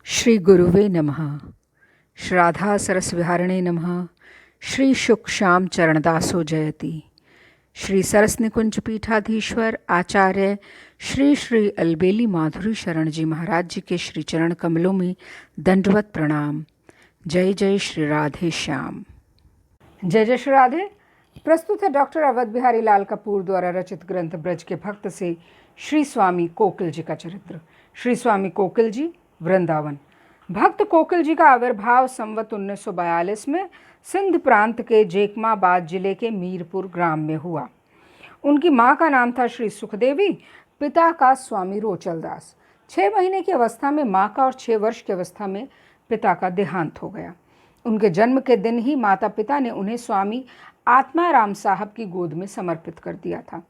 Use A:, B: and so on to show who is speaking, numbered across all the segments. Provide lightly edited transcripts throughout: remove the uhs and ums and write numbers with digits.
A: श्री गुरुवे नमः। श्राद्धा सरसविहारिणे नमः। श्री शुक श्याम चरणदासो जयति। श्री सरस निकुंज पीठाधीश्वर आचार्य श्री श्री अलबेली माधुरी शरण जी महाराज जी के श्री चरण कमलों में दंडवत प्रणाम। जय जय श्री राधे श्याम। जय जय श्री राधे। प्रस्तुत है डॉक्टर अवध बिहारी लाल कपूर द्वारा रचित ग्रंथ ब्रज के भक्त से श्री स्वामी कोकिल जी का चरित्र। श्री स्वामी कोकिल जी, वृंदावन। भक्त कोकिल जी का आविर्भाव संवत 1942 में सिंध प्रांत के जेकमाबाद जिले के मीरपुर ग्राम में हुआ। उनकी मां का नाम था श्री सुखदेवी, पिता का स्वामी रोचलदास। 6 महीने की अवस्था में मां का और 6 वर्ष की अवस्था में पिता का देहांत हो गया। उनके जन्म के दिन ही माता पिता ने उन्हें स्वामी आत्माराम साहब की गोद में समर्पित कर दिया था।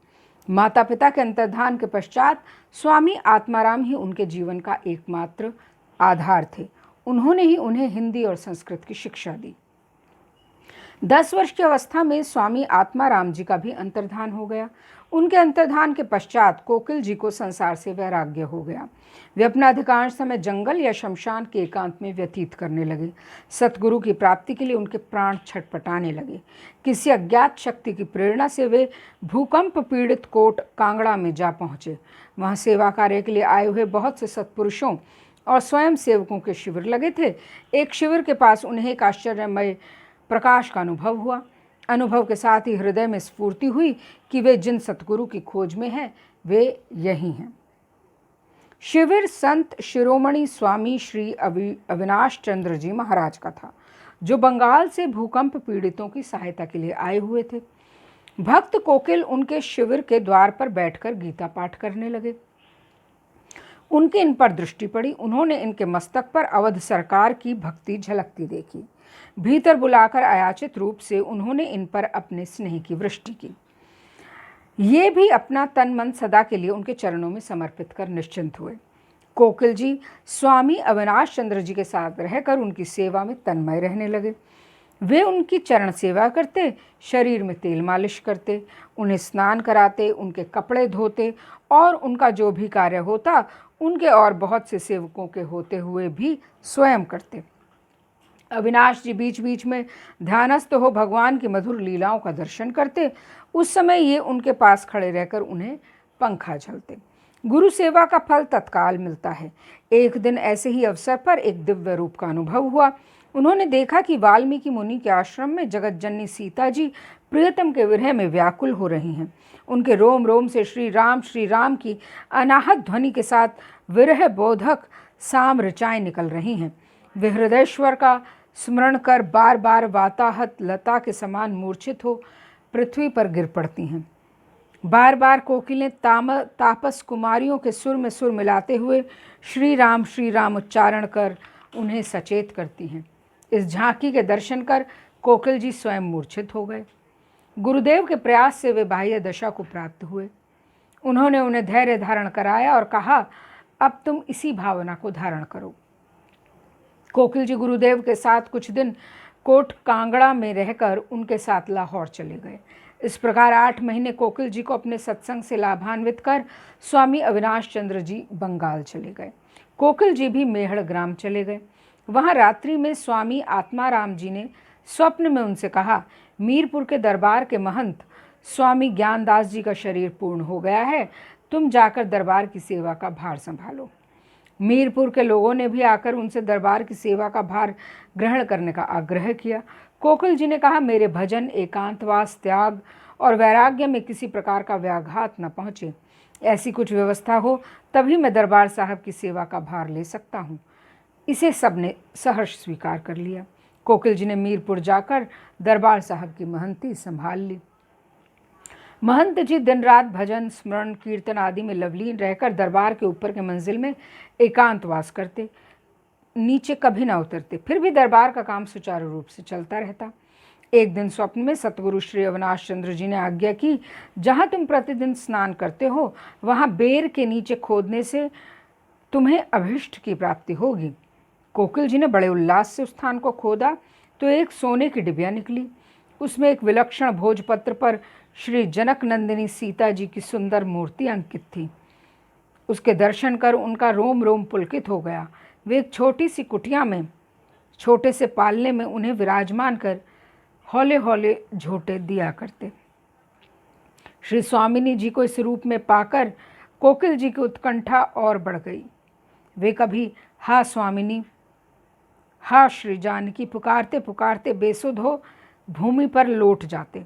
A: माता पिता के अंतर्धान के पश्चात स्वामी आत्माराम ही उनके जीवन का एकमात्र आधार थे। उन्होंने ही उन्हें हिंदी और संस्कृत की शिक्षा दी। 10 वर्ष की अवस्था में स्वामी आत्माराम जी का भी अंतर्धान हो गया। उनके अंतर्धान के पश्चात कोकिल जी को संसार से वैराग्य हो गया। वे अपना अधिकांश समय जंगल या शमशान के एकांत में व्यतीत करने लगे। सतगुरु की प्राप्ति के लिए उनके प्राण छटपटाने लगे। किसी अज्ञात शक्ति की प्रेरणा से वे भूकंप पीड़ित कोट कांगड़ा में जा पहुँचे। वहाँ सेवा कार्य के लिए आए हुए बहुत से सत्पुरुषों और स्वयं सेवकों के शिविर लगे थे। एक शिविर के पास उन्हें एक आश्चर्यमय प्रकाश का अनुभव हुआ। अनुभव के साथ ही हृदय में स्फूर्ति हुई कि वे जिन सतगुरु की खोज में हैं वे यही हैं। शिविर संत शिरोमणि स्वामी श्री अविनाश चंद्र जी महाराज का था, जो बंगाल से भूकंप पीड़ितों की सहायता के लिए आए हुए थे। भक्त कोकिल उनके शिविर के द्वार पर बैठकर गीता पाठ करने लगे। उनकी इन पर दृष्टि पड़ी। उन्होंने इनके मस्तक पर अवध सरकार की भक्ति झलकती देखी। भीतर बुलाकर अयाचित रूप से उन्होंने इन पर अपने स्नेह की वृष्टि की। ये भी अपना तन मन सदा के लिए उनके चरणों में समर्पित कर निश्चिंत हुए। कोकिल जी स्वामी अविनाश चंद्र जी के साथ रहकर उनकी सेवा में तन्मय रहने लगे। वे उनकी चरण सेवा करते, शरीर में तेल मालिश करते, उन्हें स्नान कराते, उनके कपड़े धोते और उनका जो भी कार्य होता उनके और बहुत से सेवकों के होते हुए भी स्वयं करते। अविनाश जी बीच बीच में ध्यानस्थ हो भगवान की मधुर लीलाओं का दर्शन करते। उस समय ये उनके पास खड़े रहकर उन्हें पंखा झलते। गुरु सेवा का फल तत्काल मिलता है। एक दिन ऐसे ही अवसर पर एक दिव्य रूप का अनुभव हुआ। उन्होंने देखा कि वाल्मीकि मुनि के आश्रम में जगत जननी सीता जी प्रियतम के विरह में व्याकुल हो रही हैं। उनके रोम रोम से श्री राम की अनाहत ध्वनि के साथ विरह बोधक साम ऋचाएं निकल रही हैं। वे हृदयेश्वर का स्मरण कर बार बार वाताहत लता के समान मूर्छित हो पृथ्वी पर गिर पड़ती हैं। बार बार कोकिलें तापस कुमारियों के सुर में सुर मिलाते हुए श्री राम उच्चारण कर उन्हें सचेत करती हैं। इस झांकी के दर्शन कर कोकिल जी स्वयं मूर्छित हो गए। गुरुदेव के प्रयास से वे बाह्य दशा को प्राप्त हुए। उन्होंने उन्हें धैर्य धारण कराया और कहा, अब तुम इसी भावना को धारण करो। कोकिल जी गुरुदेव के साथ कुछ दिन कोट कांगड़ा में रहकर उनके साथ लाहौर चले गए। इस प्रकार 8 महीने कोकिल जी को अपने सत्संग से लाभान्वित कर स्वामी अविनाश चंद्र जी बंगाल चले गए। कोकिल जी भी मेहड़ ग्राम चले गए। वहाँ रात्रि में स्वामी आत्माराम जी ने स्वप्न में उनसे कहा, मीरपुर के दरबार के महंत स्वामी ज्ञानदास जी का शरीर पूर्ण हो गया है, तुम जाकर दरबार की सेवा का भार संभालो। मीरपुर के लोगों ने भी आकर उनसे दरबार की सेवा का भार ग्रहण करने का आग्रह किया। कोकिल जी ने कहा, मेरे भजन, एकांतवास, त्याग और वैराग्य में किसी प्रकार का व्याघात न पहुँचे। ऐसी कुछ व्यवस्था हो तभी मैं दरबार साहब की सेवा का भार ले सकता हूँ। इसे सबने सहर्ष स्वीकार कर लिया। कोकिल जी ने मीरपुर जाकर दरबार साहब की महंती संभाल ली। महंत जी दिन रात भजन, स्मरण, कीर्तन आदि में लवलीन रहकर दरबार के ऊपर के मंजिल में एकांतवास करते, नीचे कभी न उतरते। फिर भी दरबार का काम सुचारू रूप से चलता रहता। एक दिन स्वप्न में सतगुरु श्री अविनाश चंद्र जी ने आज्ञा की, जहाँ तुम प्रतिदिन स्नान करते हो वहाँ बेर के नीचे खोदने से तुम्हें अभिष्ट की प्राप्ति होगी। कोकिल जी ने बड़े उल्लास से उस स्थान को खोदा तो एक सोने की डिबिया निकली। उसमें एक विलक्षण भोजपत्र पर श्री जनक नंदिनी सीता जी की सुंदर मूर्ति अंकित थी। उसके दर्शन कर उनका रोम रोम पुलकित हो गया। वे एक छोटी सी कुटिया में छोटे से पालने में उन्हें विराजमान कर हौले हौले झोंटे दिया करते। श्री स्वामिनी जी को इस रूप में पाकर कोकिल जी की उत्कंठा और बढ़ गई। वे कभी हा स्वामिनी, हा श्री जानकी पुकारते पुकारते बेसुध हो भूमि पर लौट जाते।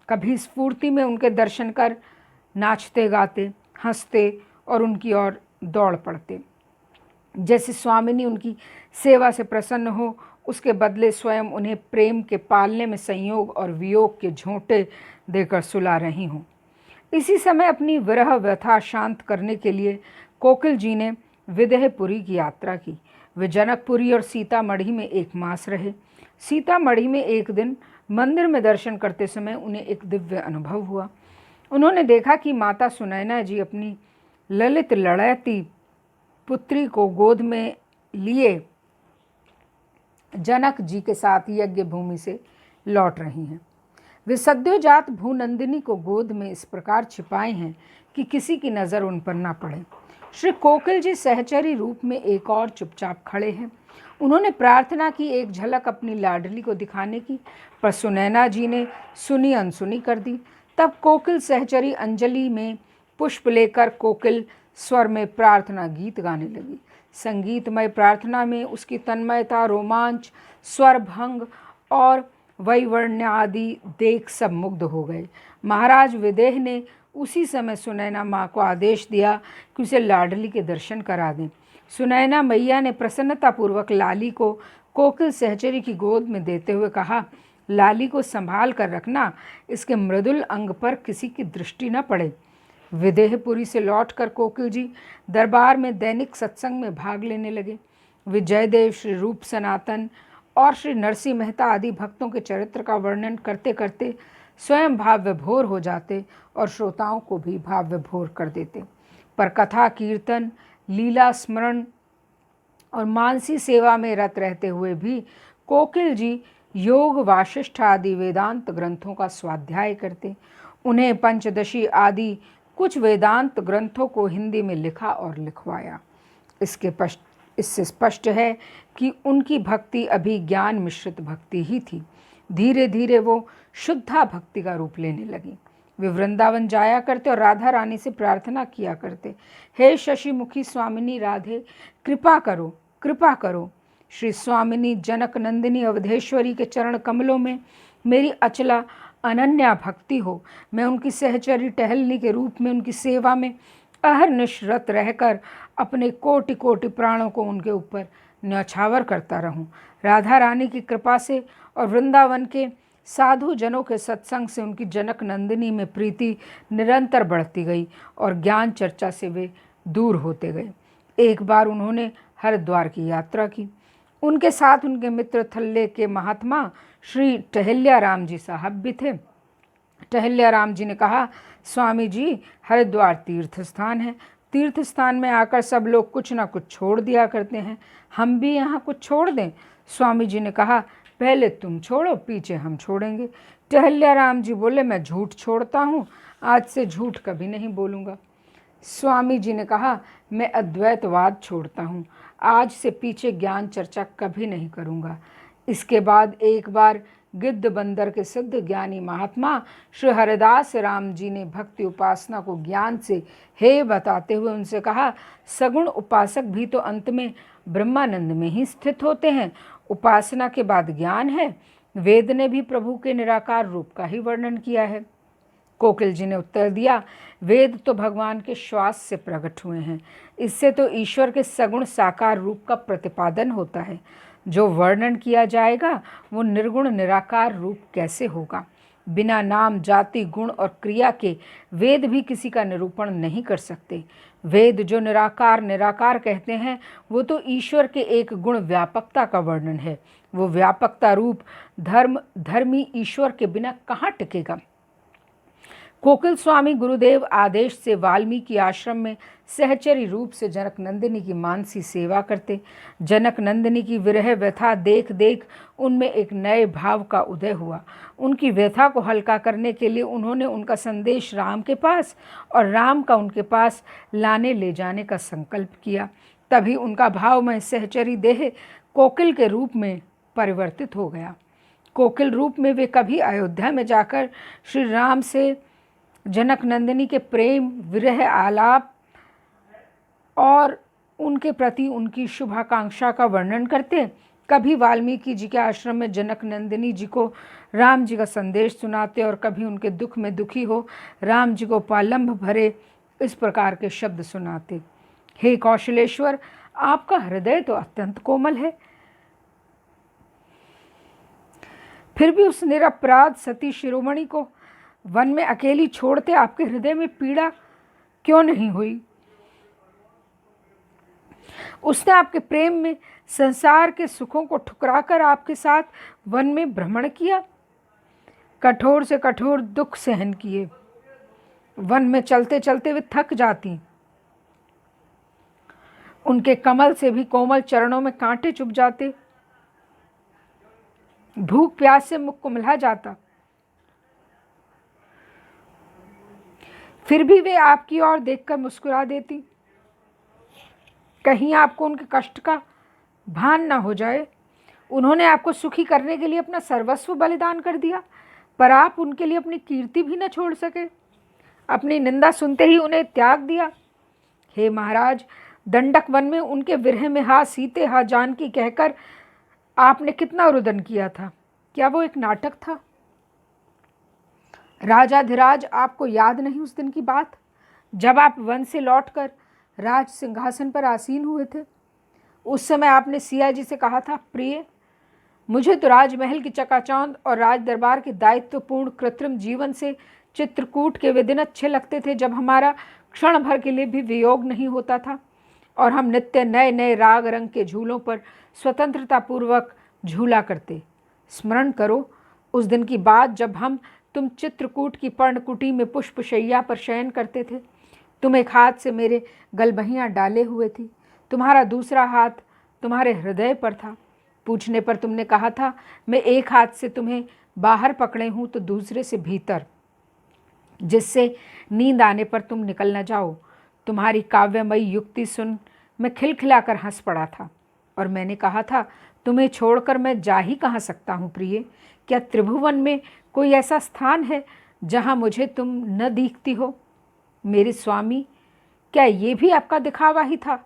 A: कभी स्फूर्ति में उनके दर्शन कर नाचते गाते हंसते और उनकी ओर दौड़ पड़ते। जैसे स्वामिनी उनकी सेवा से प्रसन्न हो, उसके बदले स्वयं उन्हें प्रेम के पालने में संयोग और वियोग के झोंटे देकर सुला रही हों। इसी समय अपनी विरह व्यथा शांत करने के लिए कोकिल जी ने विदेहपुरी की यात्रा की। वे जनकपुरी और सीतामढ़ी में 1 मास रहे। सीतामढ़ी में एक दिन मंदिर में दर्शन करते समय उन्हें एक दिव्य अनुभव हुआ। उन्होंने देखा कि माता सुनैना जी अपनी ललित लड़ैती पुत्री को गोद में लिए जनक जी के साथ यज्ञ भूमि से लौट रही हैं। वे सद्योजात भूनंदिनी को गोद में इस प्रकार छिपाए हैं कि किसी की नज़र उन पर ना पड़े। श्री कोकिल जी सहचरी रूप में एक और चुपचाप खड़े हैं। उन्होंने प्रार्थना की एक झलक अपनी लाडली को दिखाने की, पर सुनैना जी ने सुनी अनसुनी कर दी। तब कोकिल सहचरी अंजलि में पुष्प लेकर कोकिल स्वर में प्रार्थना गीत गाने लगी। संगीतमय प्रार्थना में उसकी तन्मयता, रोमांच, स्वर भंग और वैवर्ण्य आदि देख सब मुग्ध हो गए। महाराज विदेह ने उसी समय सुनैना माँ को आदेश दिया कि उसे लाडली के दर्शन करा दें। सुनैना मैया ने प्रसन्नतापूर्वक लाली को कोकिल सहचरी की गोद में देते हुए कहा, लाली को संभाल कर रखना, इसके मृदुल अंग पर किसी की दृष्टि न पड़े। विदेहपुरी से लौटकर कोकिल जी दरबार में दैनिक सत्संग में भाग लेने लगे। वे जयदेव, श्री रूप सनातन और श्री नरसिंह मेहता आदि भक्तों के चरित्र का वर्णन करते करते स्वयं भाव विभोर हो जाते और श्रोताओं को भी भाव विभोर कर देते। पर कथा, कीर्तन, लीला स्मरण और मानसी सेवा में रत रहते हुए भी कोकिल जी योग, वाशिष्ठ आदि वेदांत ग्रंथों का स्वाध्याय करते। उन्हें पंचदशी आदि कुछ वेदांत ग्रंथों को हिंदी में लिखा और लिखवाया। इससे स्पष्ट है कि उनकी भक्ति अभी ज्ञान मिश्रित भक्ति ही थी। धीरे धीरे वो शुद्धा भक्ति का रूप लेने लगी। वे वृंदावन जाया करते और राधा रानी से प्रार्थना किया करते, हे शशि मुखी स्वामिनी राधे, कृपा करो, कृपा करो। श्री स्वामिनी जनक नंदिनी अवधेश्वरी के चरण कमलों में मेरी अचला अनन्या भक्ति हो। मैं उनकी सहचरी टहलनी के रूप में उनकी सेवा में अहरनिश रत रहकर अपने कोटि कोटि प्राणों को उनके ऊपर न्यौछावर करता रहूं। राधा रानी की कृपा से और वृंदावन के साधु जनों के सत्संग से उनकी जनक नंदिनी में प्रीति निरंतर बढ़ती गई और ज्ञान चर्चा से वे दूर होते गए। एक बार उन्होंने हरिद्वार की यात्रा की। उनके साथ उनके मित्र थल्ले के महात्मा श्री टहल्या राम जी साहब भी थे। टहल्या राम जी ने कहा, स्वामी जी, हरिद्वार तीर्थ स्थान है। तीर्थ स्थान में आकर सब लोग कुछ ना कुछ छोड़ दिया करते हैं, हम भी यहाँ कुछ छोड़ दें। स्वामी जी ने कहा, पहले तुम छोड़ो, पीछे हम छोड़ेंगे। टहल्या राम जी बोले, मैं झूठ छोड़ता हूँ, आज से झूठ कभी नहीं बोलूँगा। स्वामी जी ने कहा, मैं अद्वैतवाद छोड़ता हूँ, आज से पीछे ज्ञान चर्चा कभी नहीं करूँगा। इसके बाद एक बार गिद्ध बंदर के सिद्ध ज्ञानी महात्मा श्री हरिदास राम जी ने भक्ति उपासना को ज्ञान से हे बताते हुए उनसे कहा, सगुण उपासक भी तो अंत में ब्रह्मानंद में ही स्थित होते हैं, उपासना के बाद ज्ञान है। वेद ने भी प्रभु के निराकार रूप का ही वर्णन किया है। कोकिल जी ने उत्तर दिया, वेद तो भगवान के श्वास से प्रकट हुए हैं, इससे तो ईश्वर के सगुण साकार रूप का प्रतिपादन होता है। जो वर्णन किया जाएगा वो निर्गुण निराकार रूप कैसे होगा। बिना नाम, जाति, गुण और क्रिया के वेद भी किसी का निरूपण नहीं कर सकते। वेद जो निराकार निराकार कहते हैं वो तो ईश्वर के एक गुण व्यापकता का वर्णन है। वो व्यापकता रूप धर्मी ईश्वर के बिना कहाँ टिकेगा। कोकिल स्वामी गुरुदेव आदेश से वाल्मीकि आश्रम में सहचरी रूप से जनक नंदिनी की मानसी सेवा करते। जनक नंदिनी की विरह व्यथा देख देख उनमें एक नए भाव का उदय हुआ। उनकी व्यथा को हल्का करने के लिए उन्होंने उनका संदेश राम के पास और राम का उनके पास लाने ले जाने का संकल्प किया। तभी उनका भावमय सहचरी देह कोकिल के रूप में परिवर्तित हो गया। कोकिल रूप में वे कभी अयोध्या में जाकर श्री राम से जनक नंदिनी के प्रेम विरह आलाप और उनके प्रति उनकी शुभाकांक्षा का वर्णन करते, कभी वाल्मीकि जी के आश्रम में जनक नंदिनी जी को राम जी का संदेश सुनाते और कभी उनके दुख में दुखी हो राम जी को पालंभ भरे इस प्रकार के शब्द सुनाते। हे कौशलेश्वर, आपका हृदय तो अत्यंत कोमल है, फिर भी उस निरपराध सती शिरोमणि को वन में अकेली छोड़ते आपके हृदय में पीड़ा क्यों नहीं हुई? उसने आपके प्रेम में संसार के सुखों को ठुकराकर आपके साथ वन में भ्रमण किया, कठोर से कठोर दुख सहन किए। वन में चलते चलते वे थक जाती, उनके कमल से भी कोमल चरणों में कांटे चुभ जाते, भूख प्यास से मुख कुम्हला जाता, फिर भी वे आपकी ओर देखकर मुस्कुरा देती। कहीं आपको उनके कष्ट का भान ना हो जाए। उन्होंने आपको सुखी करने के लिए अपना सर्वस्व बलिदान कर दिया, पर आप उनके लिए अपनी कीर्ति भी न छोड़ सके। अपनी निंदा सुनते ही उन्हें त्याग दिया। हे महाराज, दंडक वन में उनके विरह में हा सीते हा जानकी कहकर आपने कितना रुदन किया था। क्या वो एक नाटक था? राजाधिराज, आपको याद नहीं उस दिन की बात, जब आप वन से लौटकर राज सिंहासन पर आसीन हुए थे? उस समय आपने सिया जी से कहा था, प्रिय, मुझे तो राजमहल की चकाचौंध और राज दरबार के दायित्वपूर्ण कृत्रिम जीवन से चित्रकूट के वे दिन अच्छे लगते थे जब हमारा क्षण भर के लिए भी वियोग नहीं होता था और हम नित्य नए नए राग रंग के झूलों पर स्वतंत्रता पूर्वक झूला करते। स्मरण करो उस दिन की बात जब तुम चित्रकूट की पर्णकुटी में पुष्पशैया पर शयन करते थे। तुम एक हाथ से मेरे गलबहियाँ डाले हुए थी, तुम्हारा दूसरा हाथ तुम्हारे हृदय पर था। पूछने पर तुमने कहा था, मैं एक हाथ से तुम्हें बाहर पकड़े हूँ तो दूसरे से भीतर, जिससे नींद आने पर तुम निकल न जाओ। तुम्हारी काव्यमयी युक्ति सुन मैं खिलखिलाकर हंस पड़ा था और मैंने कहा था, तुम्हें छोड़कर मैं जा ही कहाँ सकता हूँ प्रिय। क्या त्रिभुवन में कोई ऐसा स्थान है जहाँ मुझे तुम न दिखती हो? मेरे स्वामी, क्या ये भी आपका दिखावा ही था?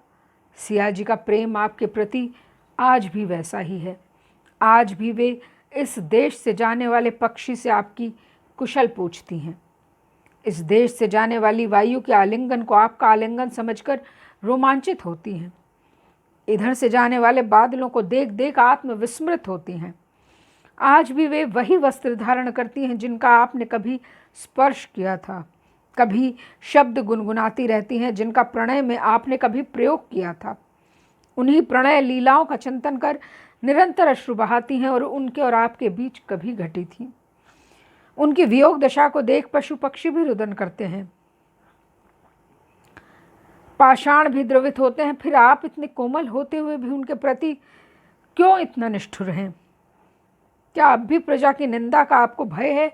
A: सिया जी का प्रेम आपके प्रति आज भी वैसा ही है। आज भी वे इस देश से जाने वाले पक्षी से आपकी कुशल पूछती हैं। इस देश से जाने वाली वायु के आलिंगन को आपका आलिंगन समझकर रोमांचित होती हैं। इधर से जाने वाले बादलों को देख देख आत्मविस्मृत होती हैं। आज भी वे वही वस्त्र धारण करती हैं जिनका आपने कभी स्पर्श किया था, कभी शब्द गुनगुनाती रहती हैं जिनका प्रणय में आपने कभी प्रयोग किया था। उन्हीं प्रणय लीलाओं का चिंतन कर निरंतर अश्रु बहाती हैं और उनके और आपके बीच कभी घटी थी। उनकी वियोग दशा को देख पशु पक्षी भी रुदन करते हैं, पाषाण भी द्रवित होते हैं। फिर आप इतने कोमल होते हुए भी उनके प्रति क्यों इतना निष्ठुर हैं? क्या अब भी प्रजा की निंदा का आपको भय है?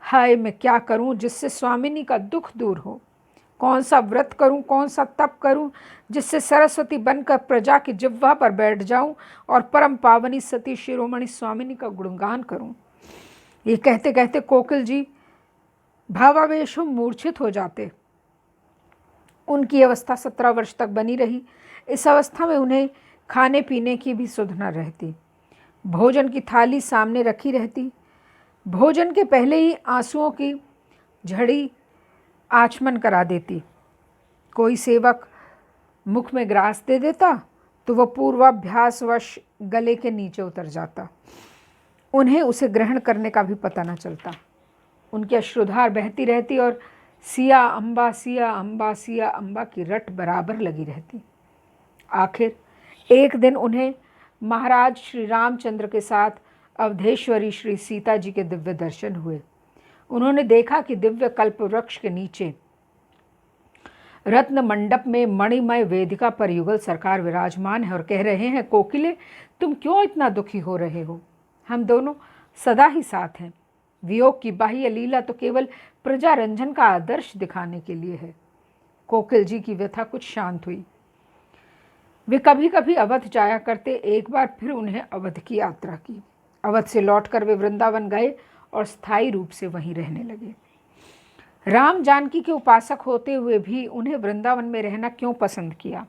A: हाय, मैं क्या करूं जिससे स्वामिनी का दुख दूर हो? कौन सा व्रत करूं, कौन सा तप करूं जिससे सरस्वती बनकर प्रजा की जिह्वा पर बैठ जाऊं और परम पावनी सती शिरोमणि स्वामिनी का गुणगान करूं? ये कहते कहते कोकिल जी भावावेश मूर्छित हो जाते। उनकी अवस्था 17 वर्ष तक बनी रही। इस अवस्था में उन्हें खाने पीने की भी सुध न रहती। भोजन की थाली सामने रखी रहती। भोजन के पहले ही आंसुओं की झड़ी आचमन करा देती। कोई सेवक मुख में ग्रास दे देता तो वह पूर्वाभ्यासवश गले के नीचे उतर जाता। उन्हें उसे ग्रहण करने का भी पता न चलता। उनकी अश्रुधार बहती रहती और सिया अम्बा सिया अम्बा सिया अम्बा की रट बराबर लगी रहती। आखिर एक दिन उन्हें महाराज श्री रामचंद्र के साथ अवधेश्वरी श्री सीता जी के दिव्य दर्शन हुए। उन्होंने देखा कि दिव्य कल्प वृक्ष के नीचे रत्न मंडप में मणिमय वेदिका पर युगल सरकार विराजमान है और कह रहे हैं, कोकिले, तुम क्यों इतना दुखी हो रहे हो? हम दोनों सदा ही साथ हैं। वियोग की बाह्य लीला तो केवल प्रजा रंजन का आदर्श दिखाने के लिए है। कोकिल जी की व्यथा कुछ शांत हुई। वे कभी कभी अवध जाया करते। एक बार फिर उन्हें अवध की यात्रा की। अवध से लौटकर वे वृंदावन गए और स्थायी रूप से वहीं रहने लगे। राम जानकी के उपासक होते हुए भी उन्हें वृंदावन में रहना क्यों पसंद किया?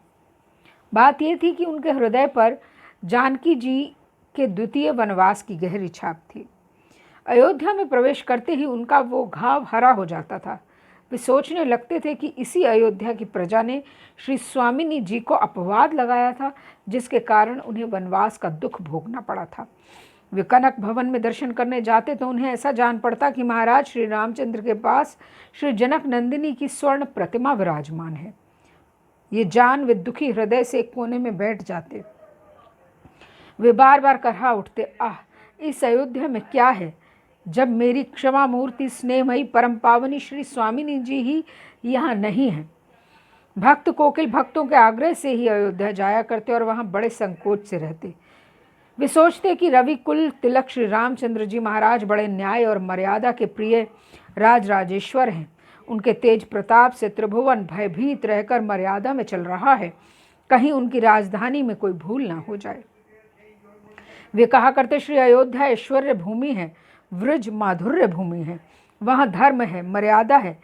A: बात यह थी कि उनके हृदय पर जानकी जी के द्वितीय वनवास की गहरी छाप थी। अयोध्या में प्रवेश करते ही उनका वो घाव हरा हो जाता था। वे सोचने लगते थे कि इसी अयोध्या की प्रजा ने श्री स्वामिनी जी को अपवाद लगाया था, जिसके कारण उन्हें वनवास का दुख भोगना पड़ा था। वे कनक भवन में दर्शन करने जाते तो उन्हें ऐसा जान पड़ता कि महाराज श्री रामचंद्र के पास श्री जनक नंदिनी की स्वर्ण प्रतिमा विराजमान है। ये जान वे दुखी हृदय से एक कोने में बैठ जाते। वे बार बार करहा उठते, आह, इस अयोध्या में क्या है जब मेरी क्षमा मूर्ति स्नेहमयी परम पावनी श्री स्वामिनी जी ही यहाँ नहीं है। भक्त कोकिल भक्तों के आग्रह से ही अयोध्या जाया करते और वहाँ बड़े संकोच से रहते। वे सोचते कि रवि कुल तिलक श्री रामचंद्र जी महाराज बड़े न्याय और मर्यादा के प्रिय राजराजेश्वर हैं। उनके तेज प्रताप से त्रिभुवन भयभीत रहकर मर्यादा में चल रहा है। कहीं उनकी राजधानी में कोई भूल ना हो जाए। वे कहा करते, श्री अयोध्या ऐश्वर्य भूमि है, वृज माधुर्य भूमि है। वहाँ धर्म है, मर्यादा है,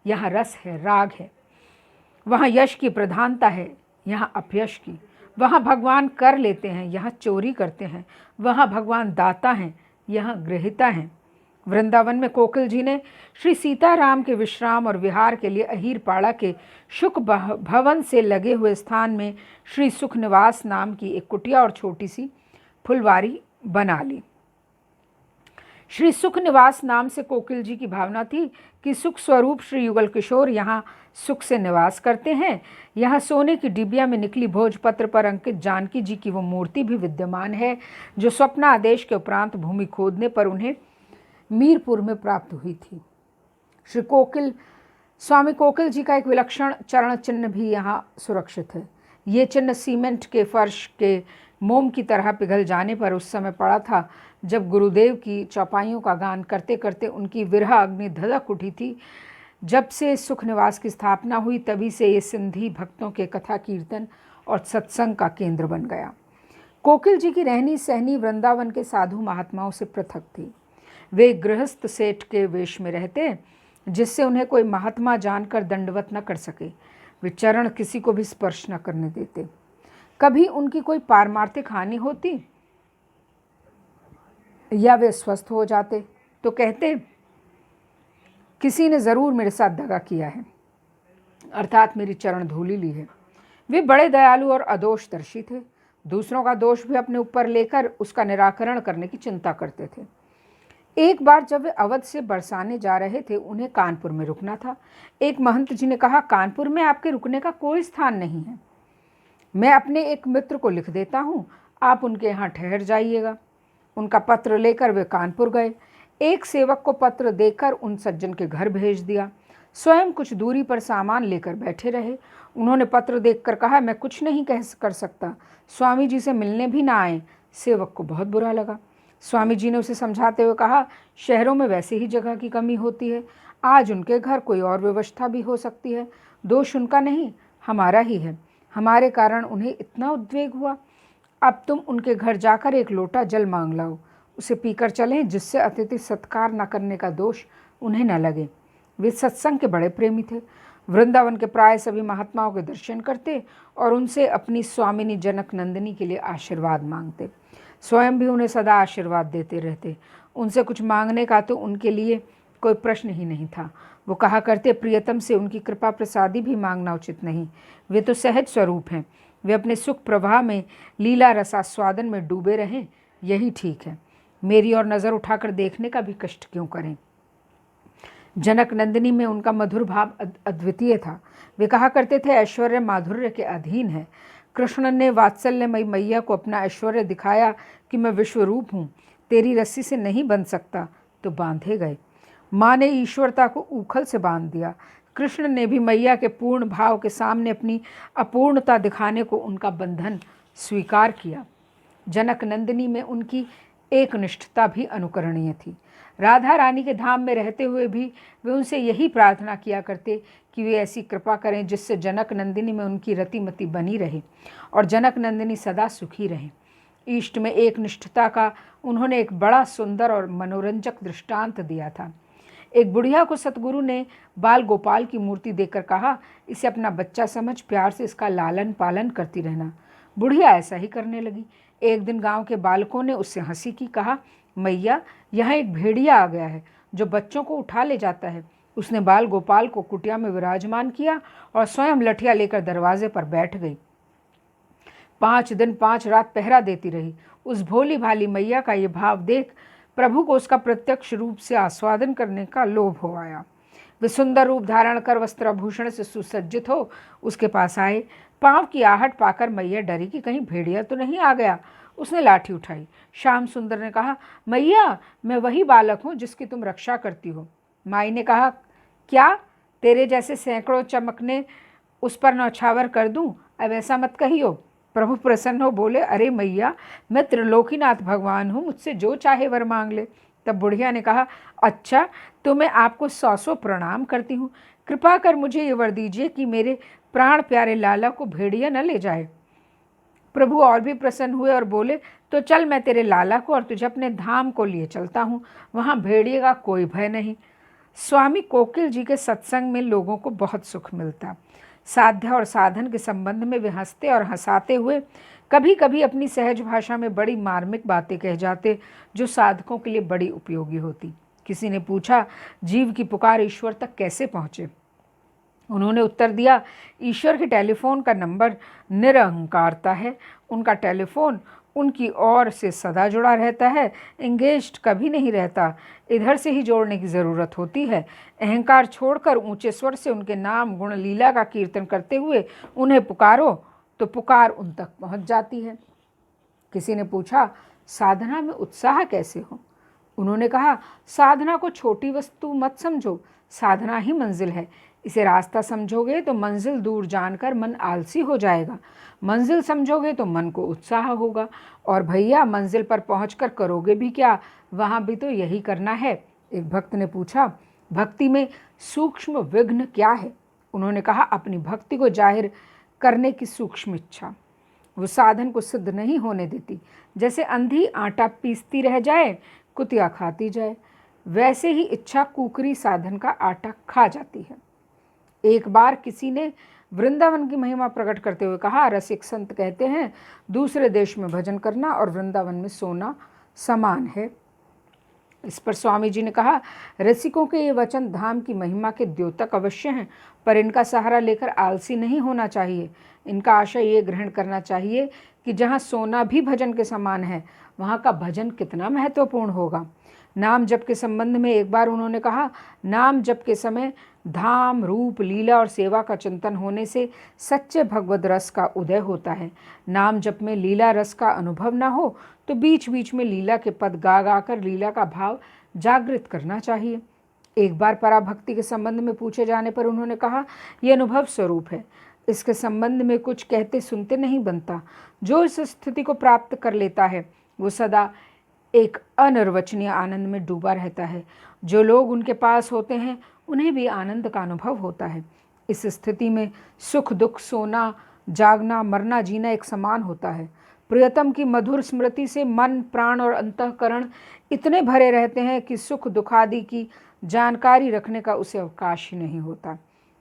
A: यहाँ रस है, राग है। वहाँ यश की प्रधानता है, यहाँ अपयश की। वहाँ भगवान कर लेते हैं, यहाँ चोरी करते हैं। वहाँ भगवान दाता हैं, यहाँ गृहीता हैं। वृंदावन में कोकिल जी ने श्री सीताराम के विश्राम और विहार के लिए अहीरपाड़ा के शुक भवन से लगे हुए स्थान में श्री सुख निवास नाम की एक कुटिया और छोटी सी फुलवारी बना ली। श्री सुख निवास नाम से कोकिल जी की भावना थी कि सुख स्वरूप श्री युगल किशोर यहाँ सुख से निवास करते हैं। यहाँ सोने की डिबिया में निकली भोजपत्र पर अंकित जानकी जी की वो मूर्ति भी विद्यमान है, जो स्वप्नादेश के उपरांत भूमि खोदने पर उन्हें मीरपुर में प्राप्त हुई थी। स्वामी कोकिल जी का एक विलक्षण चरण चिन्ह भी यहाँ सुरक्षित है। ये चिन्ह सीमेंट के फर्श के मोम की तरह पिघल जाने पर उस समय पड़ा था जब गुरुदेव की चौपाइयों का गान करते करते उनकी विरह अग्नि धधक उठी थी। जब से सुख निवास की स्थापना हुई तभी से ये सिंधी भक्तों के कथा कीर्तन और सत्संग का केंद्र बन गया। कोकिल जी की रहनी सहनी वृंदावन के साधु महात्माओं से पृथक थी। वे गृहस्थ सेठ के वेश में रहते, जिससे उन्हें कोई महात्मा जानकर दंडवत न कर सके। वे चरण किसी को भी स्पर्श न करने देते। कभी उनकी कोई पारमार्थिक हानि होती या वे स्वस्थ हो जाते तो कहते, किसी ने ज़रूर मेरे साथ दगा किया है, अर्थात मेरी चरण धूली ली है। वे बड़े दयालु और अदोषदर्शी थे। दूसरों का दोष भी अपने ऊपर लेकर उसका निराकरण करने की चिंता करते थे। एक बार जब वे अवध से बरसाने जा रहे थे, उन्हें कानपुर में रुकना था। एक महंत जी ने कहा, कानपुर में आपके रुकने का कोई स्थान नहीं है। मैं अपने एक मित्र को लिख देता हूँ, आप उनके यहाँ ठहर जाइएगा। उनका पत्र लेकर वे कानपुर गए। एक सेवक को पत्र देकर उन सज्जन के घर भेज दिया। स्वयं कुछ दूरी पर सामान लेकर बैठे रहे। उन्होंने पत्र देखकर कहा, मैं कुछ नहीं कर सकता, स्वामी जी से मिलने भी ना आए। सेवक को बहुत बुरा लगा। स्वामी जी ने उसे समझाते हुए कहा, शहरों में वैसे ही जगह की कमी होती है, आज उनके घर कोई और व्यवस्था भी हो सकती है। दोष उनका नहीं, हमारा ही है। हमारे कारण उन्हें इतना उद्वेग हुआ। अब तुम उनके घर जाकर एक लोटा जल मांग लाओ, उसे पीकर चलें, जिससे अतिथि सत्कार न करने का दोष उन्हें न लगे। वे सत्संग के बड़े प्रेमी थे। वृंदावन के प्राय सभी महात्माओं के दर्शन करते और उनसे अपनी स्वामिनी जनक नंदिनी के लिए आशीर्वाद मांगते। स्वयं भी उन्हें सदा आशीर्वाद देते रहते। उनसे कुछ मांगने का तो उनके लिए कोई प्रश्न ही नहीं था। वो कहा करते, प्रियतम से उनकी कृपा प्रसादी भी मांगना उचित नहीं। वे तो सहज स्वरूप हैं। वे अपने सुख प्रवाह में लीला रसास्वादन में डूबे रहें, यही ठीक है। मेरी और नज़र उठाकर देखने का भी कष्ट क्यों करें। जनक नंदिनी में उनका मधुर भाव अद्वितीय था। वे कहा करते थे, ऐश्वर्य माधुर्य के अधीन है। कृष्ण ने वात्सल्यमयी मैया को अपना ऐश्वर्य दिखाया कि मैं विश्वरूप हूँ, तेरी रस्सी से नहीं बंध सकता, तो बांधे गए। माँ ने ईश्वरता को ऊखल से बांध दिया। कृष्ण ने भी मैया के पूर्ण भाव के सामने अपनी अपूर्णता दिखाने को उनका बंधन स्वीकार किया। जनक नंदिनी में उनकी एक निष्ठता भी अनुकरणीय थी। राधा रानी के धाम में रहते हुए भी वे उनसे यही प्रार्थना किया करते कि वे ऐसी कृपा करें जिससे जनक नंदिनी में उनकी रतिमति बनी रहे और जनक नंदिनी सदा सुखी रहे। इष्ट में एक निष्ठता का उन्होंने एक बड़ा सुंदर और मनोरंजक दृष्टांत दिया था। एक बुढ़िया को सतगुरु ने बाल गोपाल की मूर्ति देकर कहा, इसे अपना बच्चा समझ प्यार से इसका लालन पालन करती रहना। बुढ़िया ऐसा ही करने लगी। एक दिन गांव के बालकों ने उससे हंसी की, कहा, मैया, यहाँ एक भेड़िया आ गया है जो बच्चों को उठा ले जाता है। उसने बाल गोपाल को कुटिया में विराजमान किया और स्वयं लठिया लेकर दरवाजे पर बैठ गई। 5 दिन 5 रात पहरा देती रही। उस भोली भाली मैया का ये भाव देख प्रभु को उसका प्रत्यक्ष रूप से आस्वादन करने का लोभ हो आया। वे सुंदर रूप धारण कर वस्त्राभूषण से सुसज्जित हो उसके पास आए। पांव की आहट पाकर मैया डरी कि कहीं भेड़िया तो नहीं आ गया। उसने लाठी उठाई। श्याम सुंदर ने कहा, मैया, मैं वही बालक हूँ जिसकी तुम रक्षा करती हो। माई ने कहा, क्या तेरे जैसे सैकड़ों चमकने उस पर नौछावर कर दूं? अब ऐसा मत कहियो। प्रभु प्रसन्न हो बोले, अरे मैया, मैं त्रिलोकीनाथ भगवान हूँ, मुझसे जो चाहे वर मांग ले। तब बुढ़िया ने कहा, अच्छा, तो मैं आपको 100 प्रणाम करती हूँ। कृपा कर मुझे ये वर दीजिए कि मेरे प्राण प्यारे लाला को भेड़िया न ले जाए। प्रभु और भी प्रसन्न हुए और बोले, तो चल, मैं तेरे लाला को और तुझे अपने धाम को लिए चलता हूँ। वहाँ भेड़िए का कोई भय नहीं। स्वामी कोकिल जी के सत्संग में लोगों को बहुत सुख मिलता। साध्य और साधन के संबंध में वे हंसते और हंसाते हुए कभी कभी अपनी सहज भाषा में बड़ी मार्मिक बातें कह जाते जो साधकों के लिए बड़ी उपयोगी होती। किसी ने पूछा, जीव की पुकार ईश्वर तक कैसे पहुँचे? उन्होंने उत्तर दिया, ईश्वर के टेलीफोन का नंबर निरहंकारता है। उनका टेलीफोन उनकी ओर से सदा जुड़ा रहता है, एंगेज्ड कभी नहीं रहता। इधर से ही जोड़ने की ज़रूरत होती है। अहंकार छोड़कर ऊंचे स्वर से उनके नाम गुण लीला का कीर्तन करते हुए उन्हें पुकारो तो पुकार उन तक पहुंच जाती है। किसी ने पूछा, साधना में उत्साह कैसे हो? उन्होंने कहा, साधना को छोटी वस्तु मत समझो, साधना ही मंजिल है। इसे रास्ता समझोगे तो मंजिल दूर जानकर मन आलसी हो जाएगा, मंजिल समझोगे तो मन को उत्साह होगा। और भैया, मंजिल पर पहुंचकर करोगे भी क्या? वहाँ भी तो यही करना है। एक भक्त ने पूछा, भक्ति में सूक्ष्म विघ्न क्या है? उन्होंने कहा, अपनी भक्ति को जाहिर करने की सूक्ष्म इच्छा। वो साधन को सिद्ध नहीं होने देती। जैसे अंधी आटा पीसती रह जाए, कुतिया खाती जाए, वैसे ही इच्छा कुकरी साधन का आटा खा जाती है। एक बार किसी ने वृंदावन की महिमा प्रकट करते हुए कहा, रसिक संत कहते हैं दूसरे देश में भजन करना और वृंदावन में सोना समान है। इस पर स्वामी जी ने कहा, रसिकों के ये वचन धाम की महिमा के द्योतक अवश्य हैं, पर इनका सहारा लेकर आलसी नहीं होना चाहिए। इनका आशय ये ग्रहण करना चाहिए कि जहाँ सोना भी भजन के समान है, वहाँ का भजन कितना महत्वपूर्ण होगा। नाम जप के संबंध में एक बार उन्होंने कहा, नाम जप के समय धाम, रूप, लीला और सेवा का चिंतन होने से सच्चे भगवद रस का उदय होता है। नाम जप में लीला रस का अनुभव न हो तो बीच बीच में लीला के पद गा गा कर लीला का भाव जागृत करना चाहिए। एक बार पराभक्ति के संबंध में पूछे जाने पर उन्होंने कहा, यह अनुभव स्वरूप है, इसके संबंध में कुछ कहते सुनते नहीं बनता। जो इस स्थिति को प्राप्त कर लेता है वो सदा एक अनिर्वचनीय आनंद में डूबा रहता है। जो लोग उनके पास होते हैं उन्हें भी आनंद का अनुभव होता है। इस स्थिति में सुख दुख, सोना जागना, मरना जीना एक समान होता है। प्रियतम की मधुर स्मृति से मन, प्राण और अंतःकरण इतने भरे रहते हैं कि सुख दुखादि की जानकारी रखने का उसे अवकाश ही नहीं होता।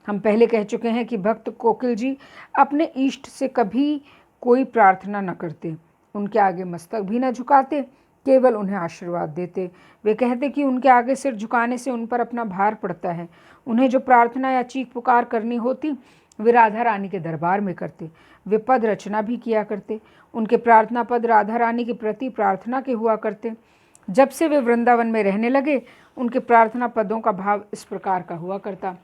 A: हम पहले कह चुके हैं कि भक्त कोकिल जी अपने इष्ट से कभी कोई प्रार्थना न करते, उनके आगे मस्तक भी न झुकाते, केवल उन्हें आशीर्वाद देते। वे कहते कि उनके आगे सिर झुकाने से उन पर अपना भार पड़ता है। उन्हें जो प्रार्थना या चीख पुकार करनी होती वे राधा रानी के दरबार में करते। वे पद रचना भी किया करते। उनके प्रार्थना पद राधा रानी के प्रति प्रार्थना के हुआ करते। जब से वे वृंदावन में रहने लगे उनके प्रार्थना पदों का भाव इस प्रकार का हुआ करता,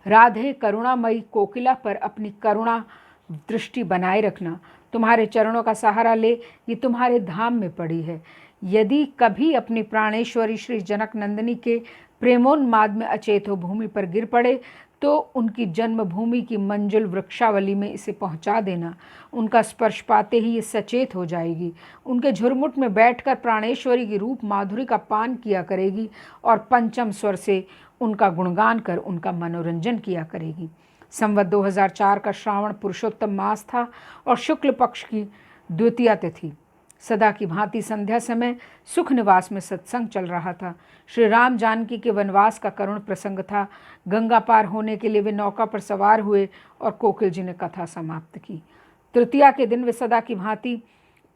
A: राधे करुणामयी कोकिला पर अपनी करुणा दृष्टि बनाए रखना, तुम्हारे चरणों का सहारा ले, ये तुम्हारे धाम में पड़ी है। यदि कभी अपनी प्राणेश्वरी श्री जनक नंदिनी के प्रेमोन्माद में अचेत हो भूमि पर गिर पड़े तो उनकी जन्मभूमि की मंजुल वृक्षावली में इसे पहुंचा देना। उनका स्पर्श पाते ही ये सचेत हो जाएगी, उनके झुरमुट में बैठकर प्राणेश्वरी की रूप माधुरी का पान किया करेगी और पंचम स्वर से उनका गुणगान कर उनका मनोरंजन किया करेगी। संवत 2004 का श्रावण पुरुषोत्तम मास था और शुक्ल पक्ष की द्वितीया तिथि। सदा की भांति संध्या समय सुख निवास में सत्संग चल रहा था। श्री राम जानकी के वनवास का करुण प्रसंग था। गंगा पार होने के लिए वे नौका पर सवार हुए और कोकिल जी ने कथा समाप्त की। तृतीया के दिन वे सदा की भांति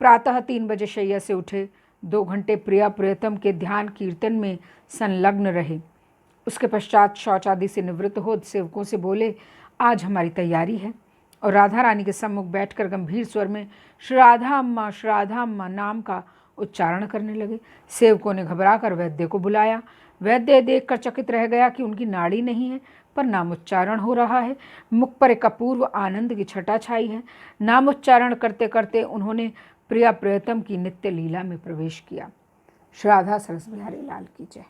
A: प्रातः 3 बजे शैया से उठे। 2 घंटे प्रिया प्रियतम के ध्यान कीर्तन में संलग्न रहे। उसके पश्चात शौचादि से निवृत्त हो सेवकों से बोले, आज हमारी तैयारी है, और राधा रानी के सम्मुख बैठकर गंभीर स्वर में श्री राधा अम्मा नाम का उच्चारण करने लगे। सेवकों ने घबराकर वैद्य को बुलाया। वैद्य देखकर चकित रह गया कि उनकी नाड़ी नहीं है पर नामोच्चारण हो रहा है। मुख पर एक अपूर्व आनंद की छटा छाई है। नामोच्चारण करते करते उन्होंने प्रिया प्रियतम की नित्य लीला में प्रवेश किया। श्री राधा सरस बिहारी लाल की जय।